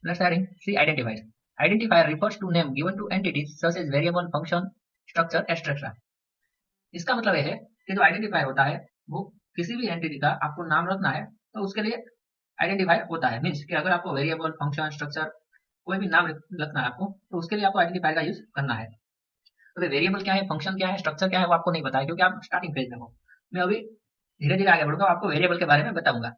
Let's adding C identifiers. Identifier refers to name given to entities such as variable, function, structure, etc. इसका मतलब यह है कि जो आइडेंटिफायर होता है वो किसी भी एंटिटी का आपको नाम रखना है तो उसके लिए आइडेंटिफायर होता है। मीन्स कि अगर आपको वेरिएबल, फंक्शन, स्ट्रक्चर कोई भी नाम रखना है आपको तो उसके लिए आपको आइडेंटिफायर का यूज करना है। तो वेरिएबल क्या है, फंक्शन क्या है, स्ट्रक्चर क्या है वो आपको नहीं पता है क्योंकि आप स्टार्टिंग फेज में हो। मैं अभी धीरे धीरे आगे बढ़ूंगा, आपको वेरिएबल के बारे में बताऊंगा,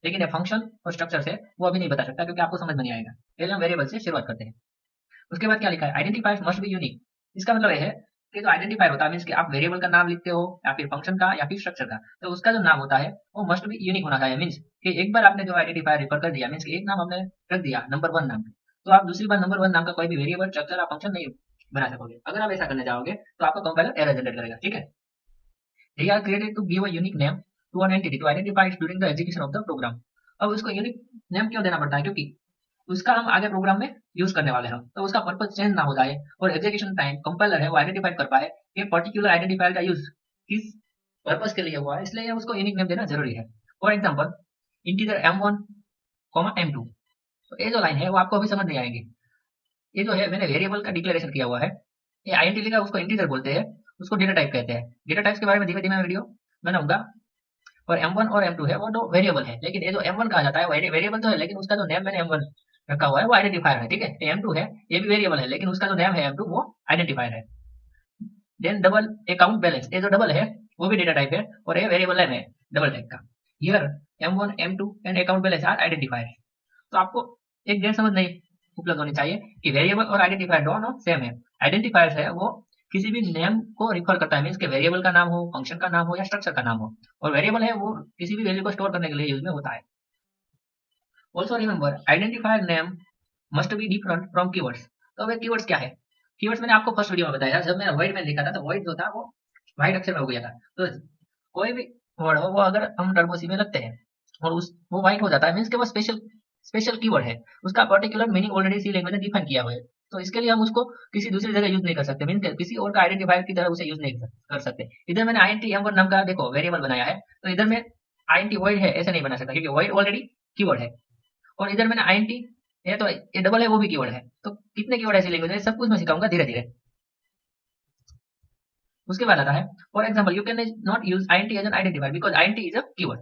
लेकिन ये फंक्शन और स्ट्रक्चर से वो अभी नहीं बता सकता क्योंकि आपको समझ में नहीं आएगा। पहले हम वेरिएबल से शुरुआत करते हैं। उसके बाद क्या लिखा है, आइडेंटिफायर्स मस्ट बी यूनिक। इसका मतलब यह है कि जो आइडेंटिफायर होता है मीन्स कि आप वेरिएबल का नाम लिखते हो या फिर फंक्शन का या फिर स्ट्रक्चर का, तो उसका जो नाम होता है वो मस्ट बी यूनिक होना चाहिए। मीन्स कि एक बार आपने जो आइडेंटिफायर रिफर कर दिया, मीन्स कि एक नाम हमने रख दिया नंबर 1 नाम, तो आप दूसरी बार नंबर 1 नाम का कोई भी वेरिएबल, स्ट्रक्चर या फंक्शन नहीं बना सकोगे। अगर आप ऐसा करने जाओगे तो आपका कंपाइलर एरर जनरेट करेगा। ठीक है, they are created to give a unique name to an entity to identify it during the execution of the program। अब उसको यूनिक नेम क्यों देना पड़ता है, क्योंकि उसका हम आगे प्रोग्राम में यूज करने वाले हैं, तो उसका पर्पज चेंज ना हो जाए और एग्जीक्यूशन टाइम कंपाइलर है वो आइडेंटिफाई कर पाए कि पर्टिकुलर आइडेंटिफायर का यूज किस पर्पज के लिए हुआ है, इसलिए उसको यूनिक नेम देना जरूरी है। For example integer m1, m2, तो ये जो लाइन है वो आपको अभी समझ नहीं आएगी। ये जो है मैंने वेरिएबल का डिक्लेरेशन किया हुआ है, ये आइडेंटिटी का उसको इंटीजर बोलते हैं, उसको डेटा टाइप कहते हैं। डेटा टाइप्स के बारे में धीमे धीमे वीडियो बनाऊंगा। और m1 और m2 है वो दो वेरिएबल है, लेकिन ये जो m1 कहा जाता है वो वेरिएबल तो है लेकिन उसका जो नेम मैंने m1 रखा हुआ है वो आइडेंटिफायर है। ठीक है, m2 है ये भी वेरिएबल है लेकिन उसका जो नेम है m2 वो आइडेंटिफायर है। देन डबल अकाउंट बैलेंस, ये जो डबल है वो भी डेटा टाइप है और ये वेरिएबल नेम है डबल टाइप का। Here m1, m2 and account balance are identifier. तो आपको एक डेट समझ नहीं उपलब्ध होनी चाहिए कि वेरिएबल और आइडेंटिफायर दोनों सेम है। आइडेंटिफायर है वो किसी भी नेम को रिफर करता है, मीन्स के वेरिएबल का नाम हो, फंक्शन का नाम हो या स्ट्रक्चर का नाम हो, और वेरिएबल है वो किसी भी वैल्यू को स्टोर करने के लिए यूज में होता है। Also remember identifier name must be different from keywords. तो अब कीवर्ड्स क्या है, कीवर्ड्स मैंने आपको फर्स्ट वीडियो में बताया जब मैंने वॉइड में लिखा था, तो वॉइड जो था वो व्हाइट अक्षर में हो गया था। तो कोई भी वर्ड हो वो अगर हम टर्बो सी में लगते हैं और उस वो व्हाइट हो जाता है, मीन्स के वो स्पेशल कीवर्ड है, उसका पर्टिकुलर मीनिंग ऑलरेडी सी लैंग्वेज ने डिफाइन किया हुआ है, तो इसके लिए हम उसको किसी दूसरी जगह यूज नहीं कर सकते, मीन्स किसी और का आइडेंटिफायर की तरह उसे यूज नहीं कर सकते। इधर मैंने आईएनटी m1 नाम का देखो वेरिएबल बनाया है, तो इधर में आईएनटी वॉइड है ऐसे नहीं बना सकता क्योंकि वॉइड ऑलरेडी कीवर्ड है, और इधर मैंने आईएनटी है तो ये डबल है वो भी कीवर्ड है। तो कितने कीवर्ड ऐसी लैंग्वेज है सब कुछ मैं सिखाऊंगा धीरे धीरे। उसके बाद आता है for example you can not use INT as an identifier because INT is a keyword.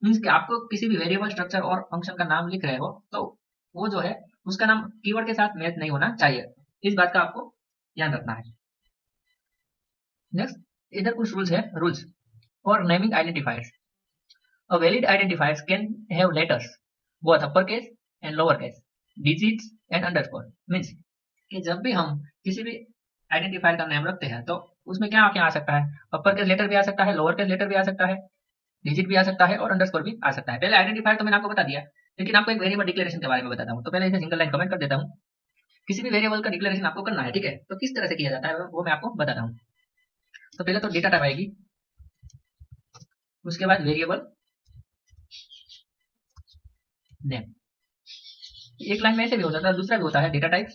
Means कि आपको किसी भी वेरिएबल, स्ट्रक्चर और फंक्शन का नाम लिख रहे हो तो वो जो है उसका नाम कीवर्ड के साथ मैच नहीं होना चाहिए, इस बात का आपको ध्यान रखना है। नेक्स्ट इधर कुछ रूल्स है, rules for naming identifiers. A valid identifiers can have letters both upper case and lower case, digits and underscore. Means कि जब भी हम किसी भी आइडेंटिफायर का नाम रखते हैं तो उसमें क्या क्या आ सकता है, अपर केस लेटर भी आ सकता है, लोअर केस लेटर भी आ सकता है, डिजिट भी आ सकता है और अंडरस्कोर भी आ सकता है। पहले आइडेंटिफायर तो मैंने आपको बता दिया, लेकिन आपको एक वेरिएबल डिक्लेरेशन के बारे में बताता हूँ। तो पहले इसे सिंगल लाइन कमेंट कर देता हूँ। किसी भी वेरिएबल का डिक्लेरेशन आपको करना है, ठीक है, तो किस तरह से किया जाता है वो मैं आपको बताता हूँ। तो पहले तो डेटा टाइप आएगी, उसके बाद वेरिएबल नेम, एक लाइन में ऐसे भी हो जाता है, दूसरा भी होता है data type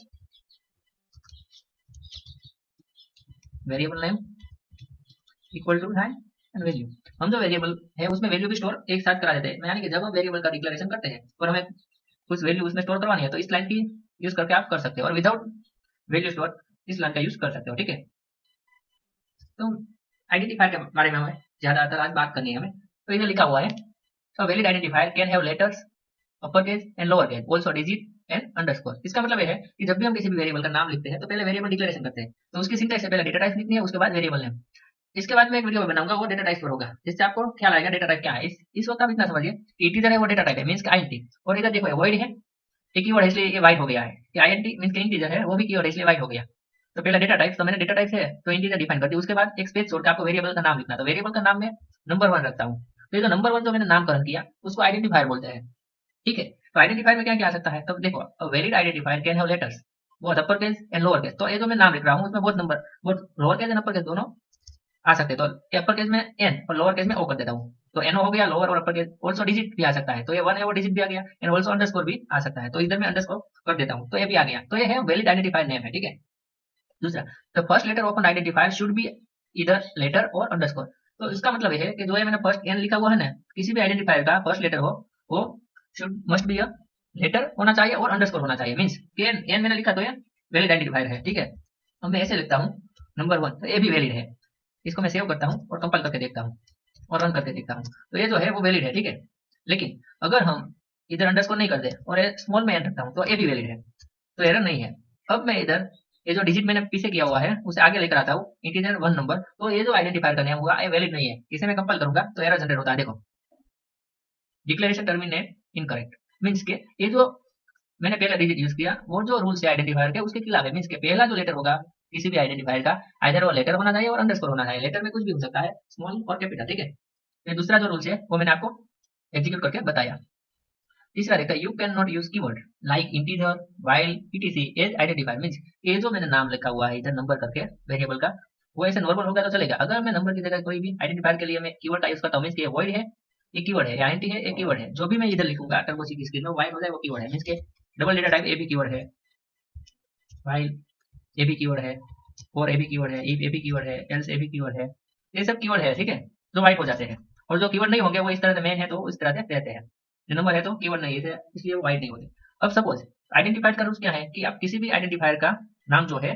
variable name equal to है एंड वैल्यू। हम जो वेरिएबल है उसमें वैल्यू भी स्टोर एक साथ करा देते हैं, यानी कि जब हम वेरिएबल का डिक्लेरेशन करते हैं और हमें कुछ वैल्यू उसमें स्टोर करवानी है तो इस लाइन की यूज करके आप कर सकते हो, और विदाउट वैल्यू स्टोर इस लाइन का यूज कर सकते हो। ठीक है, तो आइडेंटिफायर के बारे में हमें ज्यादातर आज बात करनी है हमें। तो इधर लिखा हुआ है तो valid identifier can have letters upper case and lower case also digit and underscore. इसका मतलब यह है कि जब भी हम किसी भी वेरिएबल का नाम लिखते हैं तो पहले वेरिएबल डिक्लेरेशन करते हैं, तो उसकी सिंटैक्स से पहले डेटा टाइप लिखनी है, उसके बाद वेरिएबल नेम। इसके बाद मैं एक वीडियो बनाऊंगा वो डेटा टाइप पर होगा, जिससे आपको ख्याल आएगा डेटा टाइप क्या है। इस वक्त आप इतना समझिए कि इंटीजर है वो डेटा टाइप है, मींस आईएनटी, और इधर देखो वॉइड है एक कीवर्ड है इसलिए ये वाइट हो गया है, कि आईएनटी मींस इंटीजर है वो भी कीवर्ड है इसलिए वाइट हो गया। तो पहला डेटा टाइप, तो मैंने डेटा टाइप है तो इंटीजर डिफाइन कर दी, उसके बाद एक स्पेस छोड़ के आपको वेरिएबल का नाम लिखना, तो वेरिएबल का नाम मैं नंबर 1 रखता हूँ। तो ये जो नंबर 1 जो मैंने नामकरण किया उसको आइडेंटिफायर बोलते हैं। ठीक है, तो आइडेंटिफायर में क्या क्या आ सकता है, तो देखो valid identifier can have letters both upper case and lower case. तो ये जो मैं नाम लिख रहा हूँ उसमें both number, both lower case and upper case दोनों आ सकते हैं। तो अपर केस में एन और लोअर केस में ओ कर देता हूँ, तो एनओ हो गया लोअर और अपर केस। ऑल्सो डिजिट भी आ सकता है, तो ये 1 है वो डिजिट भी आ गया, एंड ऑल्सो अंडरस्कोर भी आ सकता है, तो इधर में अंडरस्कोर कर देता हूँ तो ये भी आ गया। तो ये है वैलिड आइडेंटिफायर नेम है। ठीक है, दूसरा the first letter of an identifier should be either letter और अंडरस्कोर। तो इसका मतलब ये है कि जो ये मैंने फर्स्ट एन लिखा हुआ है ना, किसी भी आइडेंटिफायर का फर्स्ट लेटर हो वो should must be a letter होना चाहिए और अंडरस्कोर होना चाहिए। मीन्स के एन मैंने लिखा तो ये वैलिड आइडेंटिफायर है, ठीक है। अब मैं ऐसे लिखता हूँ नंबर 1, तो ये भी वैलिड है। इसको मैं सेव करता हूँ और कंपाइल करके देखता हूँ और रन करके देखता हूँ, तो ये जो है वो वैलिड है, ठीक है। लेकिन अगर हम इधर अंडरस्कोर नहीं करते और स्मॉल में एन रखता हूँ तो ये भी वैलिड है, तो एरर नहीं है। अब मैं इधर ये जो डिजिट मैंने पीछे किया हुआ है उसे आगे लेकर आता हूँ, इंटीजर 1 नंबर, तो ये जो आइडेंटिफायर का नेम हुआ ये वैलिड नहीं है। इसे मैं कंपाइल करूंगा तो एरर जनरेट होता है, देखो डिक्लेरेशन टर्मिनेट इनकरेक्ट। मीन्स के ये जो मैंने पहला डिजिट यूज किया वो जो रूल्स है आइडेंटिफायर के उसके खिलाफ है। मीन्स के पहला जो लेटर होगा किसी भी आइडेंटिफायर का, आइदर वो लेटर होना चाहिए और अंडरस्कोर होना चाहिए। लेटर में कुछ भी हो सकता है, स्मॉल और कैपिटल, ठीक है। फिर दूसरा जो रूल्स है वो मैंने आपको एग्जीक्यूट करके बताया। तीसरा देखता है you can not use keyword like integer while etc as identifier. Means ये जो मैंने नाम लिखा हुआ है इधर नंबर करके वेरिएबल का, वो ऐसे नॉर्मल होगा तो चलेगा। अगर मैं नंबर की जगह कोई भी आइडेंटिफायर के लिए मैं कीवर्ड का यूज करता हूँ, मीन्स ये वॉइड है, ये कीवर्ड है, आईएनटी है, ये कीवर्ड है, जो भी मैं इधर लिखूंगा टर्बो सी की स्क्रीन में वाइड हो जाए वो कीवर्ड है। मीन्स के डबल डेटा टाइप ए भी कीवर्ड है, वाइल ए भी कीवर्ड है, और ए भी कीवर्ड है, इफ ए भी कीवर्ड है, एल्स ए भी कीवर्ड है, ये सब कीवर्ड है, ठीक है, जो वाइड हो जाते हैं। और जो कीवर्ड नहीं होंगे वो इस तरह से मेन है तो इस तरह से रहते हैं। जो नंबर है तो कीवर्ड नहीं है इसलिए वो वाइड नहीं होते। अब सपोज आइडेंटिफायर का रूल्स क्या है कि आप किसी भी आइडेंटिफायर का नाम जो है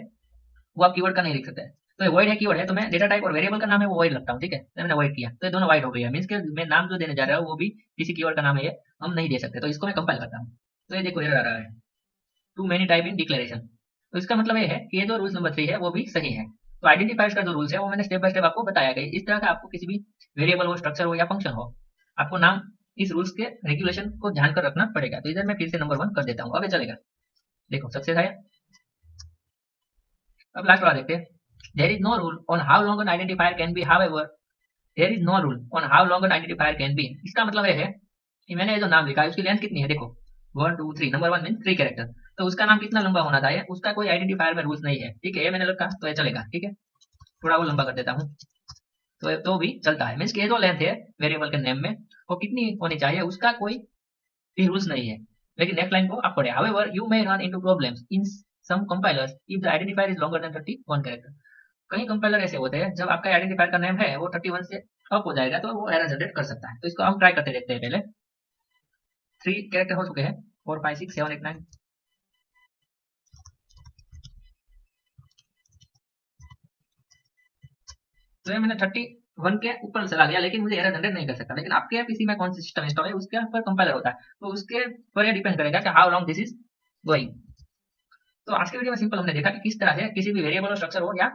वो आप कीवर्ड का नहीं लिख सकते। तो ये वॉइड है, कीवर्ड है, तो मैं डेटा टाइप और वेरिएबल का नाम है वो वॉइड लगता हूँ, ठीक है। तो मैंने वॉइड किया तो ये दोनों वाइड हो गया। मीन्स के मैं नाम जो देने जा रहा हूँ वो भी किसी कीवर्ड का नाम है, ये हम नहीं दे सकते। तो इसको मैं कंपाइल करता हूँ तो ये देखो एरर आ रहा है, too many type in declaration. तो इसका मतलब ये है कि ये जो रूल्स नंबर 3 है वो भी सही है। तो आइडेंटिफायर्स का जो रूल्स है वो मैंने स्टेप बाय स्टेप आपको बताया गया। इस तरह का आपको किसी भी वेरिएबल हो, स्ट्रक्चर हो या फंक्शन हो, आपको नाम इस रूल्स के रेगुलेशन को ध्यान कर रखना पड़ेगा। तो इधर मैं फिर से नंबर 1 कर देता हूँ, अब ये चलेगा। देखो सक्सेस आया। अब लास्ट वाला देखते हैं। There is no rule on how long an identifier can be, however there is no rule on how long an identifier can be. इसका मतलब ये है कि मैंने ये जो नाम लिखा है उसकी लेंथ कितनी है, देखो 1 2 3, नंबर 1 मीन 3 कैरेक्टर, तो उसका नाम कितना लंबा होना चाहिए, उसका कोई आइडेंटिफायर में रूल्स नहीं है, ठीक है। ये मैंने लिखा तो ये चलेगा, ठीक है। थोड़ा वो लंबा कर देता हूँ तो भी चलता है। मीन्स ये जो लेंथ है वेरिएबल के नेम में वो कितनी होनी चाहिए उसका कोई भी रूल्स नहीं है। लेकिन नेक्स्ट लाइन को आप पढ़े, however you may run into problems in some compilers if the identifier is longer than 31 character. कई कंपाइलर ऐसे होते हैं जब आपका आइडेंटिफायर का नेम है वो 31 से अप हो जाएगा तो वो एरर जनरेट कर सकता है। तो इसको हम ट्राई करते देखते हैं। पहले 3 कैरेक्टर हो चुके हैं, 4 5 6 7 8 9। तो ये मैंने 31 के ऊपर चला गया लेकिन मुझे एरर जनरेट नहीं कर सकता। लेकिन आपके पीसी में कौन सा सिस्टम इंस्टॉल है उसके ऊपर कंपाइलर होता है, तो उसके पर ये डिपेंड करेगा कि how long this is going. तो आज के वीडियो में सिंपल हमने देखा कि किस तरह से किसी भी वेरिएबल और स्ट्रक्चर हो या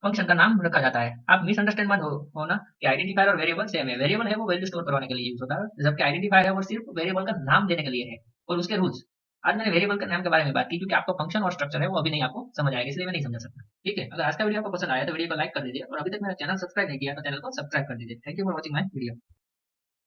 फंक्शन का नाम रखा जाता है। आप मिसअंडरस्टैंड मत हो ना कि आइडेंटिफायर और वेरिएबल सेम है। वेरिएबल है वो वैल्यू स्टोर करवाने के लिए यूज होता है, जबकि आइडेंटिफायर है वो सिर्फ वेरिएबल का नाम देने के लिए है और उसके रूल्स। आज मैंने वेरिएबल के नाम के बारे में बात की क्योंकि आपको फंक्शन और स्ट्रक्चर है वो अभी नहीं आपको समझ आएगा, इसलिए मैं नहीं समझा सकता, ठीक है। अगर आज का वीडियो आपको पसंद आया तो वीडियो को लाइक कर दीजिए और अभी तक मेरा चैनल सब्सक्राइब नहीं किया तो चैनल को सब्सक्राइब कर दीजिए। Thank you for watching my video.